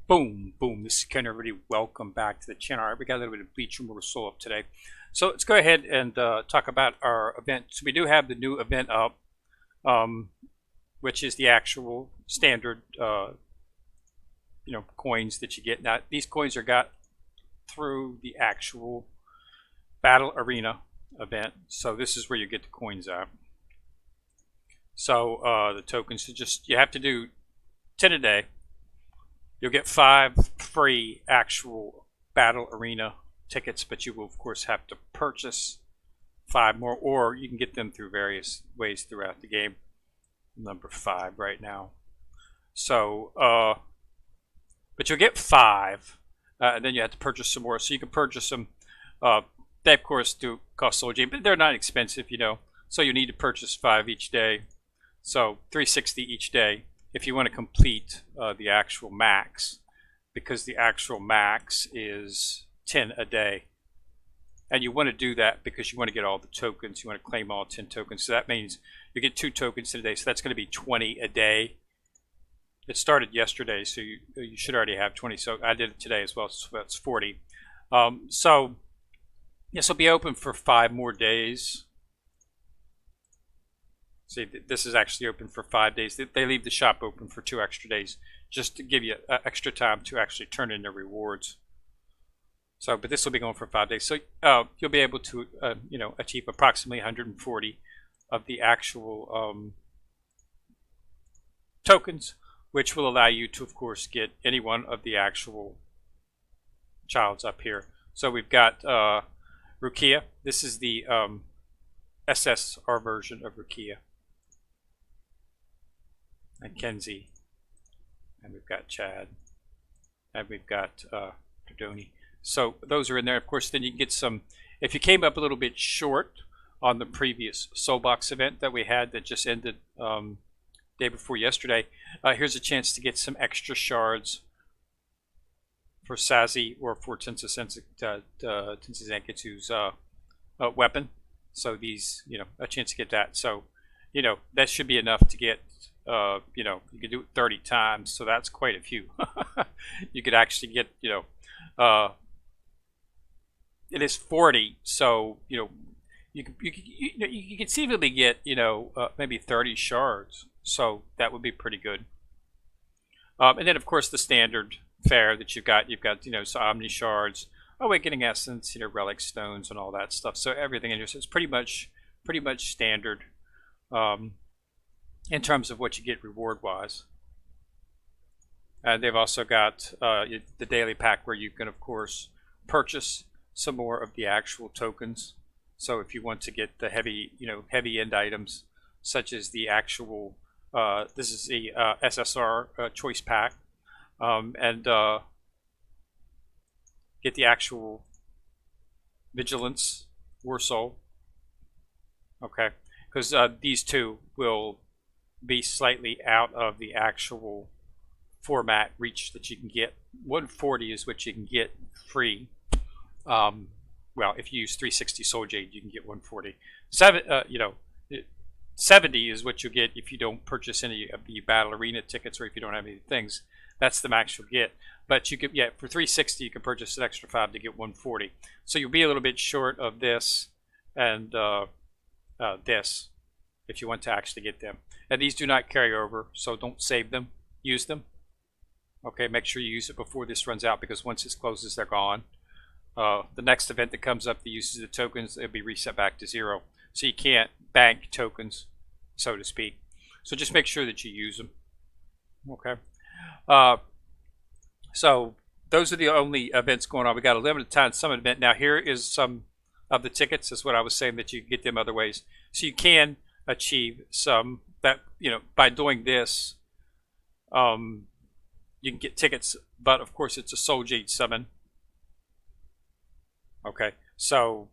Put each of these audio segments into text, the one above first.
Boom, boom. This is Ken, everybody. Welcome back to the channel. All right, we got a little bit of Bleach Immortal up today. So let's go ahead and talk about our event. So we do have the new event up, which is the actual standard, coins that you get. Now, these coins are got through the actual Battle Arena event. So this is where you get the coins at. So the tokens, you have to do 10 a day. You'll get 5 free actual Battle Arena tickets, but you will of course have to purchase 5 more, or you can get them through various ways throughout the game. Number 5 right now. So, but you'll get 5, and then you have to purchase some more. So you can purchase them. They of course do cost Soul Gem, but they're not expensive, So you need to purchase 5 each day. So 360 each day if you want to complete the actual max, because the actual max is 10 a day. And you want to do that because you want to get all the tokens. You want to claim all 10 tokens. So that means you get 2 tokens a day. So that's going to be 20 a day. It started yesterday, so you should already have 20. So I did it today as well, so that's 40. So this will be open for 5 more days. See, this is actually open for 5 days. They leave the shop open for 2 extra days just to give you extra time to actually turn in the rewards. So, but this will be going for 5 days. So you'll be able to, achieve approximately 140 of the actual tokens, which will allow you to, of course, get any one of the actual childs up here. So we've got Rukia. This is the SSR version of Rukia. And Kenzie, and we've got Chad, and we've got Dodoni. So those are in there. Of course, then you can get some. If you came up a little bit short on the previous Soulbox event that we had that just ended day before yesterday, here's a chance to get some extra shards for Sazi or for Tensazenketsu's weapon. So these, a chance to get that. So, that should be enough to get. You could do it 30 times, so that's quite a few. You could actually get, it is 40, so you can conceivably get maybe 30 shards, so that would be pretty good. And then of course the standard fare that you've got so Omni shards, Awakening Essence, Relic Stones, and all that stuff. So everything in here, so it's pretty much standard. In terms of what you get reward-wise. They've also got the daily pack where you can, of course, purchase some more of the actual tokens. So if you want to get the heavy end items, such as the actual, this is the SSR choice pack, and get the actual Vigilance War Soul. Okay, because these two will be slightly out of the actual format reach that you can get. 140 is what you can get free. Well, if you use 360 Soul Jade, you can get 140. 70 is what you'll get if you don't purchase any of the Battle Arena tickets, or if you don't have any things. That's the max you'll get. But you could, for 360, you can purchase an extra 5 to get 140. So you'll be a little bit short of this and this, if you want to actually get them. And these do not carry over, so don't save them. Use them. Okay, make sure you use it before this runs out, because once this closes, they're gone. The next event that comes up that uses the tokens, it'll be reset back to 0. So you can't bank tokens, so to speak. So just make sure that you use them. Okay. So those are the only events going on. We got a limited time summit event. Now here is some of the tickets. That's what I was saying, that you can get them other ways. So you can achieve some that by doing this, you can get tickets, but of course it's a Soul Jade summon. Okay, so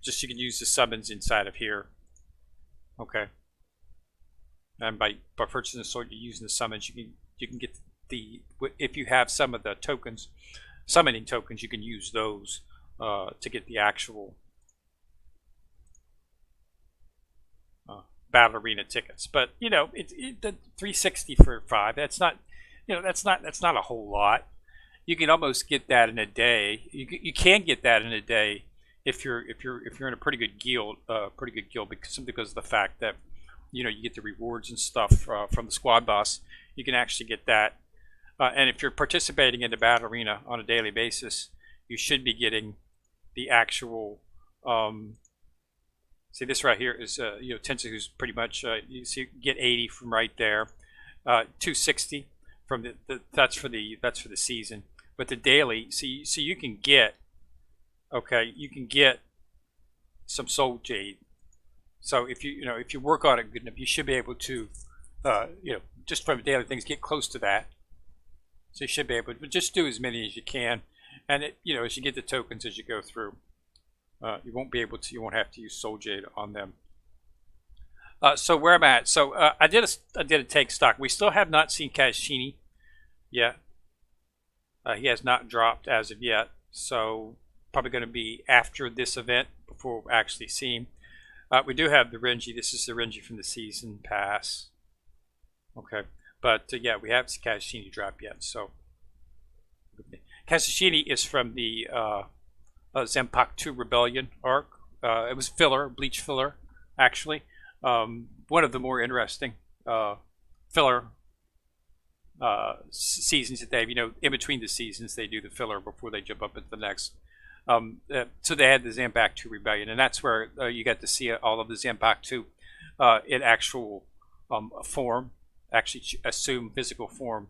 just you can use the summons inside of here. Okay, and by purchasing the Soul, you're using the summons, you can get the, if you have some of the tokens, summoning tokens, you can use those to get the actual Battle Arena tickets. But the 360 for 5, that's not that's not a whole lot. You can almost get that in a day. You can get that in a day if you're in a pretty good guild, because simply because of the fact that you get the rewards and stuff from the squad boss. You can actually get that, and if you're participating in the battle arena on a daily basis, you should be getting the actual. See, this right here is Tensu, who's pretty much you see get 80 from right there, 260 from that's for the season. But the daily, so you can get some soul jade. So if you work on it good enough, you should be able to just from daily things get close to that. So you should be able to, but just do as many as you can, and as you get the tokens as you go through, you won't have to use soul jade on them. So where I'm at, so I did a take stock. We still have not seen Kazshini yet. He has not dropped as of yet, so probably going to be after this event before we actually see him. We do have the Renji. This is the Renji from the season pass. Okay, but yeah, we haven't seen Kazshini drop yet. So Kazshini is from the Zanpakuto Rebellion arc. It was filler, Bleach filler, actually. One of the more interesting filler seasons that they have. In between the seasons, they do the filler before they jump up into the next. So they had the Zanpakuto Rebellion, and that's where you got to see all of the Zanpakuto in actual form, actually assume physical form,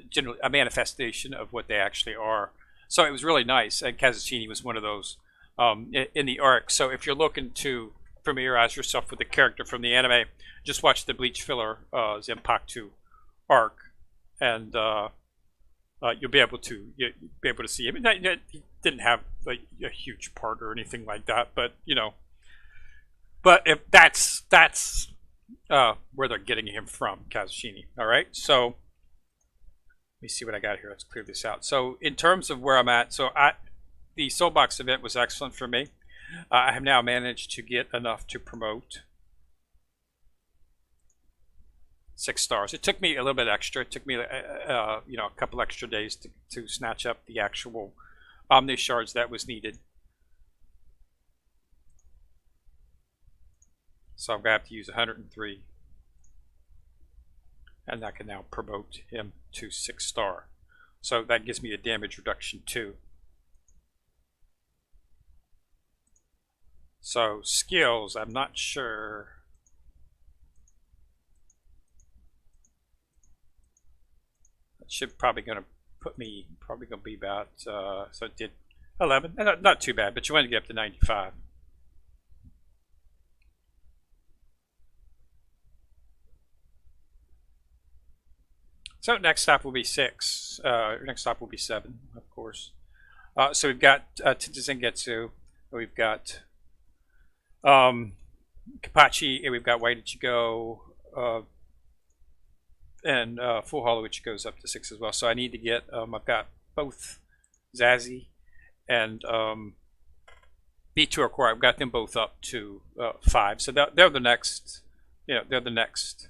generally a manifestation of what they actually are. So it was really nice, and Kazashini was one of those in the arc. So if you're looking to familiarize yourself with the character from the anime, just watch the Bleach filler Zanpakuto arc, and you'll be able to see him. He didn't have like a huge part or anything like that, but if that's where they're getting him from, Kazashini. All right, so let me see what I got here. Let's clear this out. So in terms of where I'm at, the Soulbox event was excellent for me. I have now managed to get enough to promote 6 stars. It took me a little bit extra. It took me a couple extra days to snatch up the actual Omni shards that was needed. So I'm going to have to use 103. And I can now promote him to 6 star. So that gives me a damage reduction too. So skills, I'm not sure. That should probably going to put me, probably going to be about, so it did 11. Not too bad, but you want to get up to 95. So next stop will be 6. Next stop will be 7, of course. So we've got Tenjizengetsu. We've got Kapachi, and we've got Why Did You Go, and Full Hollow, which goes up to 6 as well. So I need to get, I've got both Zazie and B2 Core. I've got them both up to 5. So they're the next, they're the next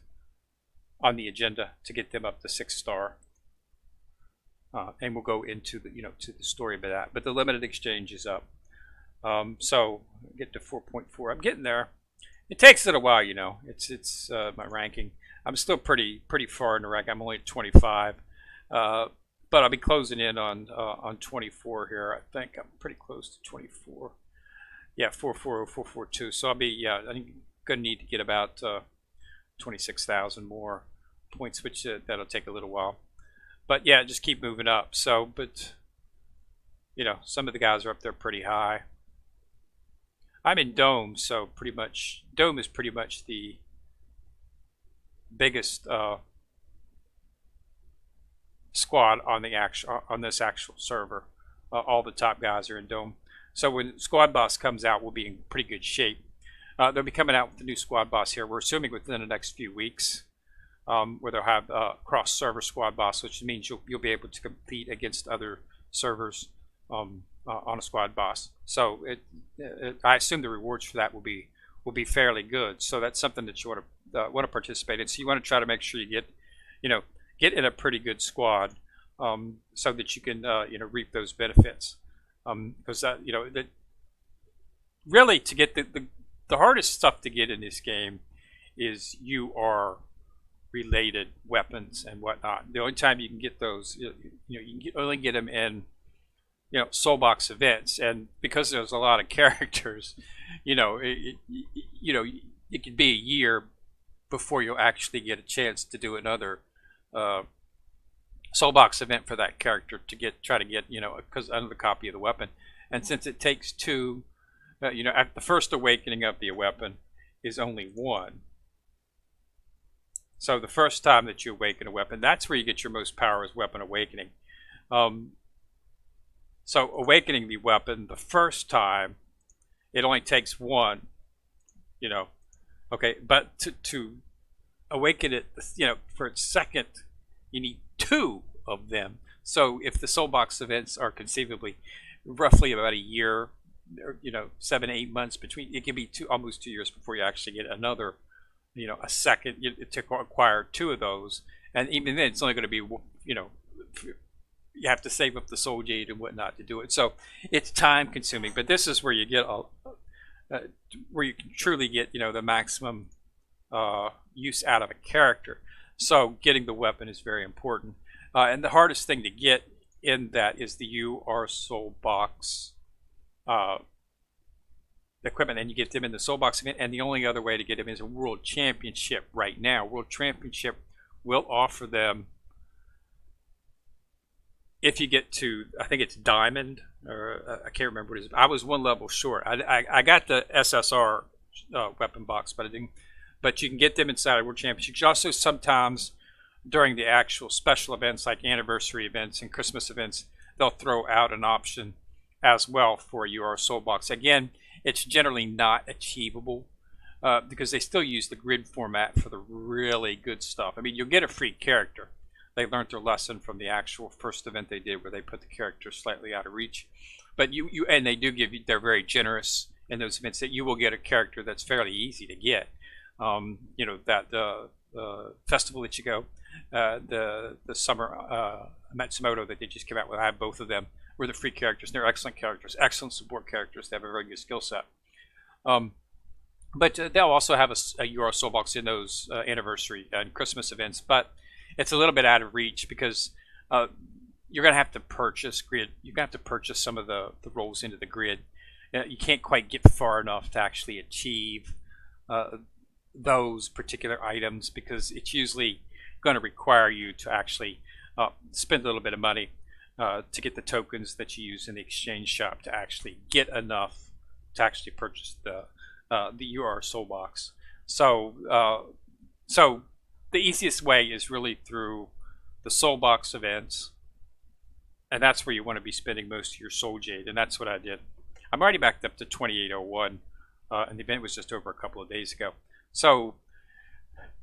on the agenda to get them up to 6 star. And we'll go into the, to the story of that. But the limited exchange is up. So get to 4.4. I'm getting there. It takes it a while, It's my ranking. I'm still pretty far in the rank. I'm only at 25, but I'll be closing in on 24 here. I think I'm pretty close to 24. Yeah, 440, So I'll be I'm gonna need to get about 26,000 more points, which that'll take a little while. But yeah, just keep moving up. So, but some of the guys are up there pretty high. I'm in Dome, so pretty much Dome is pretty much the biggest squad on this actual server. All the top guys are in Dome. So when Squad Boss comes out, we'll be in pretty good shape. They'll be coming out with the new Squad Boss here. We're assuming within the next few weeks, where they'll have cross-server Squad Boss, which means you'll be able to compete against other servers on a Squad Boss. So I assume the rewards for that will be fairly good. So that's something that you want to participate in. So you want to try to make sure you get get in a pretty good squad, so that you can reap those benefits. Because that really to get the hardest stuff to get in this game is UR related weapons and whatnot. The only time you can get those, you can only get them in soul box events, and because there's a lot of characters, it could be a year before you'll actually get a chance to do another soul box event for that character to try to get because another copy of the weapon. And since it takes two, at the first awakening of the weapon is only one. So the first time that you awaken a weapon, that's where you get your most power, is weapon awakening. So awakening the weapon the first time, it only takes one, okay, but to awaken it, for its second, you need two of them. So if the soul box events are conceivably roughly about a year, or 7 8 months between, it can be almost 2 years before you actually get another, a second to acquire two of those. And even then, it's only going to be, you have to save up the soul jade and whatnot to do it. So it's time consuming, but this is where you get where you can truly get the maximum use out of a character. So getting the weapon is very important, and the hardest thing to get in that is the UR soul box equipment, and you get them in the soul box event. And the only other way to get them is a world championship. Right now, world championship will offer them, if you get to, I think it's diamond, or I can't remember what it is. I was one level short. I got the SSR weapon box, but I didn't. But you can get them inside of World Championship. You also sometimes, during the actual special events like anniversary events and Christmas events, they'll throw out an option as well for your soul box. Again, it's generally not achievable because they still use the grid format for the really good stuff. I mean, you'll get a free character. They learned their lesson from the actual first event they did, where they put the character slightly out of reach. But and they do give you, they're very generous in those events, that you will get a character that's fairly easy to get. That festival that you go, the summer Matsumoto that they just came out with, I have both of them, were the free characters. They're excellent characters, excellent support characters. They have a very good skill set. But they'll also have a UR soul box in those anniversary and Christmas events, but it's a little bit out of reach because you're going to have to purchase grid. You're going to have to purchase some of the rolls into the grid. You can't quite get far enough to actually achieve those particular items, because it's usually going to require you to actually spend a little bit of money to get the tokens that you use in the exchange shop to actually get enough to actually purchase the UR soul box. So the easiest way is really through the soul box events, and that's where you want to be spending most of your soul jade, and that's what I did. I'm already backed up to 2801, and the event was just over a couple of days ago. So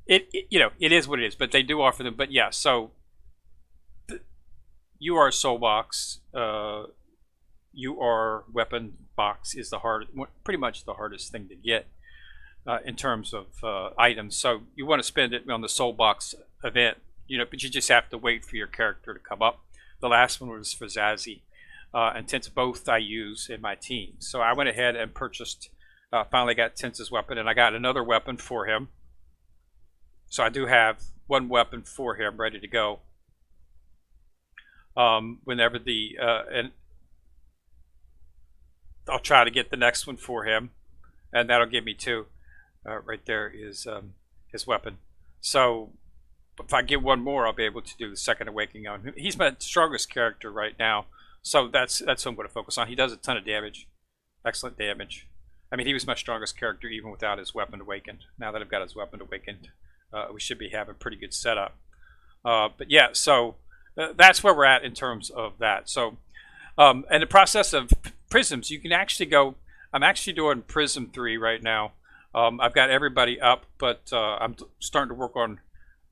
it is what it is, but they do offer them. But yeah, so the UR soul box, UR weapon box is pretty much the hardest thing to get in terms of items. So you want to spend it on the soul box event, but you just have to wait for your character to come up. The last one was for Zazie, and Tense both I use in my team. So I went ahead and purchased, finally got Tense's weapon, and I got another weapon for him. So I do have one weapon for him ready to go. Whenever and I'll try to get the next one for him, and that'll give me two. Right there is his weapon. So if I get one more, I'll be able to do the second awakening on him. He's my strongest character right now, so that's what I'm going to focus on. He does a ton of damage, excellent damage. I mean, he was my strongest character even without his weapon awakened. Now that I've got his weapon awakened, we should be having a pretty good setup. But yeah, so that's where we're at in terms of that. So, and the process of prisms, you can actually go. I'm actually doing Prism 3 right now. I've got everybody up, but I'm starting to work on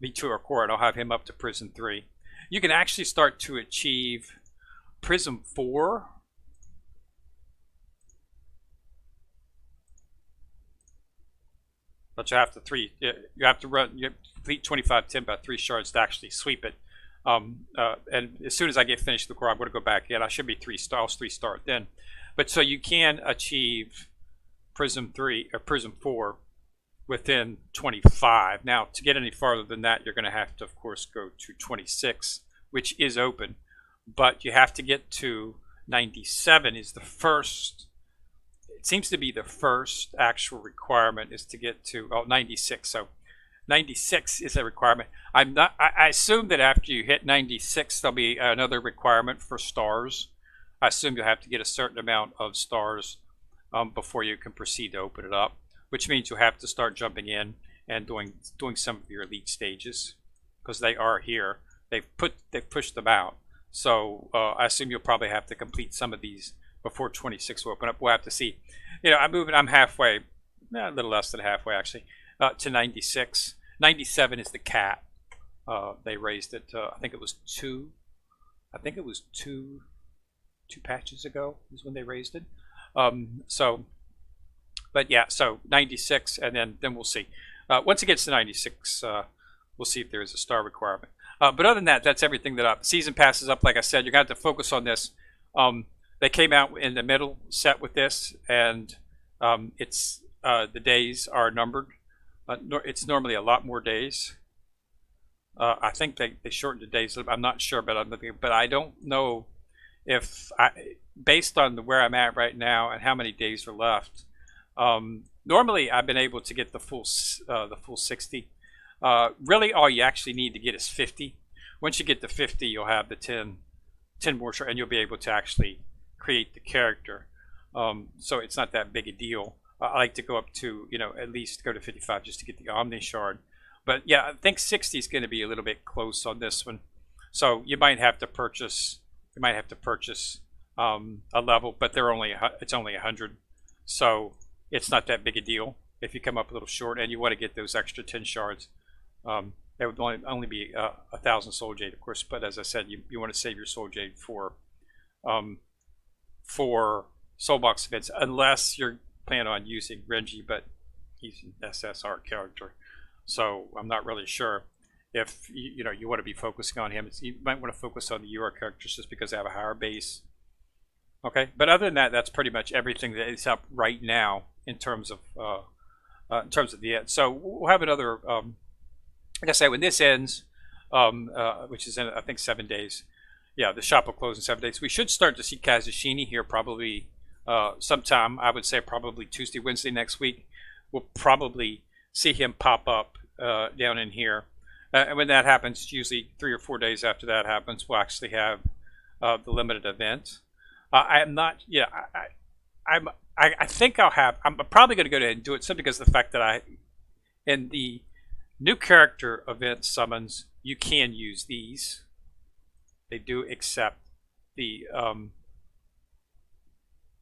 V2 Core, and I'll have him up to Prism 3. You can actually start to achieve Prism 4. but you have to run, you have to complete 25-10 by 3 shards to actually sweep it. And as soon as I get finished the core, I'm going to go back in. I should be 3-star then. But so you can achieve Prism 3 or Prism 4 within 25. Now, to get any farther than that, you're going to have to, of course, go to 26, which is open. But you have to get to 97 is the first. It seems to be the first actual requirement is to get to 96. So 96 is a requirement. I assume that after you hit 96, there'll be another requirement for stars. I assume you'll have to get a certain amount of stars before you can proceed to open it up, which means you'll have to start jumping in and doing some of your elite stages because they are here. They've pushed them out. So I assume you'll probably have to complete some of these before 26 will open up. We'll have to see. You know, I'm halfway, a little less than halfway actually, to 96. 97 is the cat. They raised it. I think it was two patches ago is when they raised it. But yeah, so 96, and then we'll see. Once it gets to 96, we'll see if there is a star requirement. But other than that, that's everything that up. Season passes up, like I said, you're going to have to focus on this. They came out in the middle set with this, and it's the days are numbered. It's normally a lot more days. I think they shortened the days. I'm not sure, but I don't know if based on where I'm at right now and how many days are left. Normally, I've been able to get the full 60. Really, all you actually need to get is 50. Once you get to 50, you'll have the 10 more, and you'll be able to actually create the character. So it's not that big a deal. I like to go up to, at least go to 55 just to get the Omni Shard. But yeah, I think 60 is going to be a little bit close on this one. So you might have to purchase. A level, but it's only 100. So it's not that big a deal if you come up a little short and you want to get those extra 10 shards. That would only be 1,000 soul jade, of course. But as I said, you want to save your soul jade for soul box events, unless you're planning on using Renji, but he's an SSR character, so I'm not really sure if you want to be focusing on him. You might want to focus on the UR characters just because they have a higher base. Okay, but other than that, that's pretty much everything that is up right now in terms of the end. So we'll have another. Like I say, when this ends, which is in I think 7 days. Yeah, the shop will close in 7 days. We should start to see Kazushini here probably sometime. I would say probably Tuesday, Wednesday next week. We'll probably see him pop up down in here. And when that happens, usually 3 or 4 days after that happens, we'll actually have the limited event. I'm not. Yeah, I think I'll have. I'm probably going to go ahead and do it simply because of the fact that in the new character event summons, you can use these. They do accept the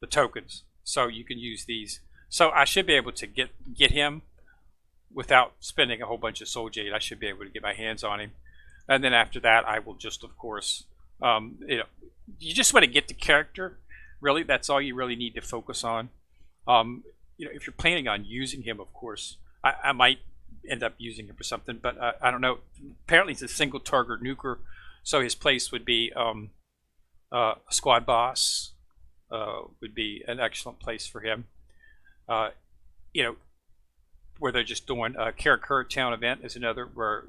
tokens, so you can use these. So I should be able to get him without spending a whole bunch of soul jade. I should be able to get my hands on him, and then after that, I will just, of course, you just want to get the character. Really, that's all you really need to focus on. If you're planning on using him, of course, I might end up using him for something, but I don't know. Apparently, it's a single target nuker, so his place would be a squad boss. Would be an excellent place for him. Where they're just doing a Karakura Town event is another where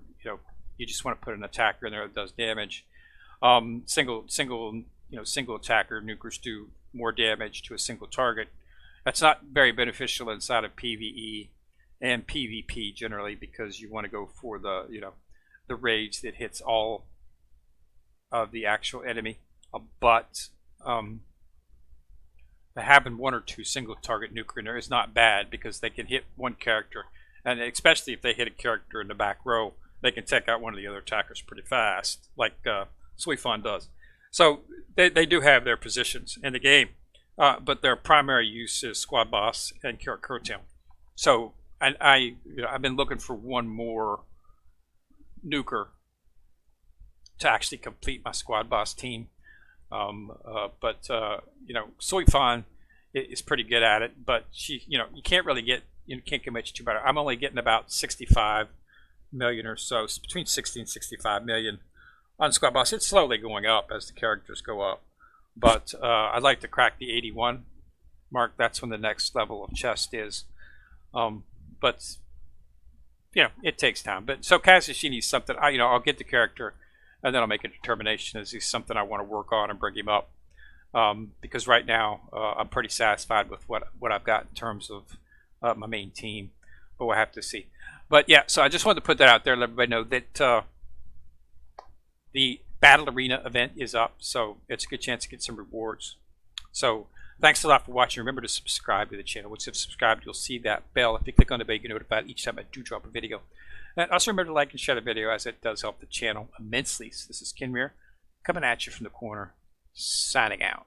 you just want to put an attacker in there that does damage. Single attacker nukers do more damage to a single target. That's not very beneficial inside of PvE and PvP generally, because you want to go for the rage that hits all of the actual enemy. But having 1 or 2 single target nuker in there is not bad, because they can hit one character, and especially if they hit a character in the back row, they can take out one of the other attackers pretty fast, like Suifan does. So they do have their positions in the game, but their primary use is squad boss and Karakura Town. So I've been looking for one more nuker to actually complete my squad boss team. Suifan is pretty good at it, but she, you can't really get you can't get much too better. I'm only getting about 65 million or so, between 60 and 65 million on Squad Boss. It's slowly going up as the characters go up, but I'd like to crack the 81 mark. That's when the next level of chest is. But you know, it takes time. But so Kazashini's something I'll get the character, and then I'll make a determination: is he something I want to work on and bring him up? Because right now I'm pretty satisfied with what I've got in terms of my main team, but we'll have to see. But yeah, so I just wanted to put that out there, let everybody know that the Battle Arena event is up, so it's a good chance to get some rewards. So thanks a lot for watching. Remember to subscribe to the channel. Once you've subscribed, you'll see that bell. If you click on the bell, you get notified each time I do drop a video. And also remember to like and share the video, as it does help the channel immensely. So this is Kenmir coming at you from the corner, signing out.